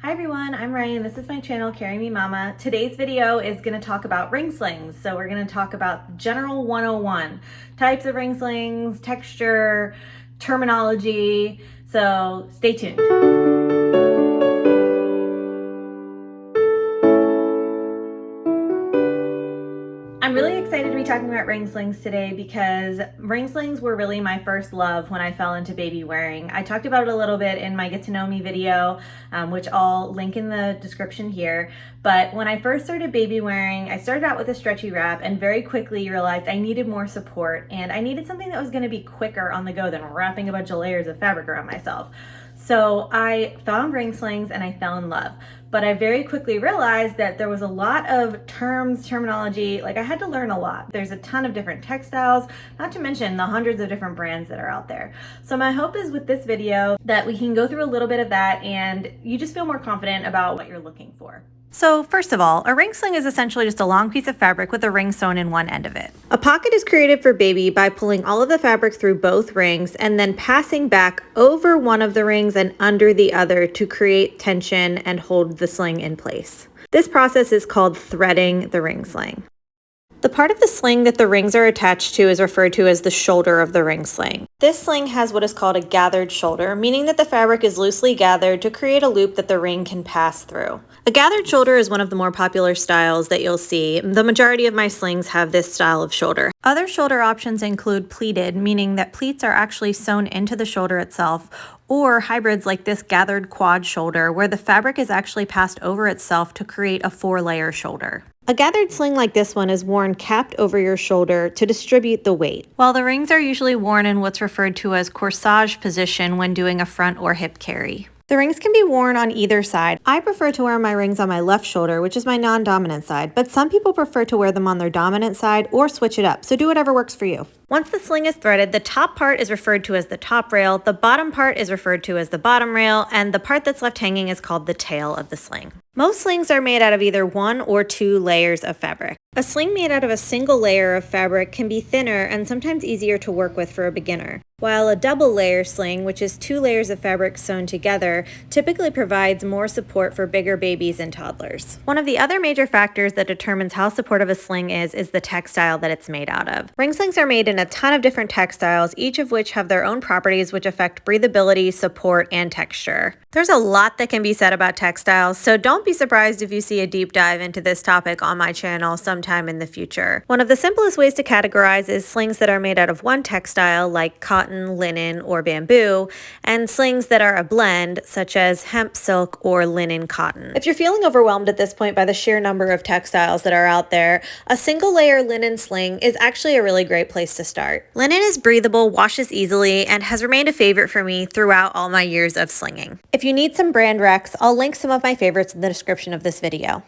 Hi everyone, I'm Ryan. This is my channel, Carry Me Mama. Today's video is going to talk about ring slings. So we're going to talk about general 101, types of ring slings, texture, terminology. So stay tuned. I'm really excited to be talking about ring slings today because ring slings were really my first love when I fell into baby wearing. I talked about it a little bit in my Get to Know Me video, which I'll link in the description here. But when I first started baby wearing, I started out with a stretchy wrap and very quickly realized I needed more support and I needed something that was going to be quicker on the go than wrapping a bunch of layers of fabric around myself. So I found ring slings and I fell in love. But I very quickly realized that there was a lot of terminology, like I had to learn a lot. There's a ton of different textiles, not to mention the hundreds of different brands that are out there. So my hope is with this video that we can go through a little bit of that and you just feel more confident about what you're looking for. So first of all, a ring sling is essentially just a long piece of fabric with a ring sewn in one end of it. A pocket is created for baby by pulling all of the fabric through both rings and then passing back over one of the rings and under the other to create tension and hold the sling in place. This process is called threading the ring sling. The part of the sling that the rings are attached to is referred to as the shoulder of the ring sling. This sling has what is called a gathered shoulder, meaning that the fabric is loosely gathered to create a loop that the ring can pass through. A gathered shoulder is one of the more popular styles that you'll see. The majority of my slings have this style of shoulder. Other shoulder options include pleated, meaning that pleats are actually sewn into the shoulder itself, or hybrids like this gathered quad shoulder, where the fabric is actually passed over itself to create a 4-layer shoulder. A gathered sling like this one is worn capped over your shoulder to distribute the weight, while the rings are usually worn in what's referred to as corsage position when doing a front or hip carry. The rings can be worn on either side. I prefer to wear my rings on my left shoulder, which is my non-dominant side, but some people prefer to wear them on their dominant side or switch it up, so do whatever works for you. Once the sling is threaded, the top part is referred to as the top rail, the bottom part is referred to as the bottom rail, and the part that's left hanging is called the tail of the sling. Most slings are made out of either 1 or 2 layers of fabric. A sling made out of a single layer of fabric can be thinner and sometimes easier to work with for a beginner, while a double layer sling, which is 2 layers of fabric sewn together, typically provides more support for bigger babies and toddlers. One of the other major factors that determines how supportive a sling is the textile that it's made out of. Ring slings are made in a ton of different textiles, each of which have their own properties which affect breathability, support, and texture. There's a lot that can be said about textiles, so don't be surprised if you see a deep dive into this topic on my channel sometime in the future. One of the simplest ways to categorize is slings that are made out of one textile, like cotton, linen, or bamboo, and slings that are a blend, such as hemp, silk, or linen cotton. If you're feeling overwhelmed at this point by the sheer number of textiles that are out there, a single layer linen sling is actually a really great place to start. Linen is breathable, washes easily, and has remained a favorite for me throughout all my years of slinging. If you need some brand recs, I'll link some of my favorites in the description of this video.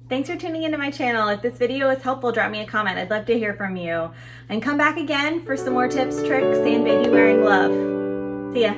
Thanks for tuning into my channel. If this video was helpful, drop me a comment. I'd love to hear from you. And come back again for some more tips, tricks, and baby wearing love. See ya.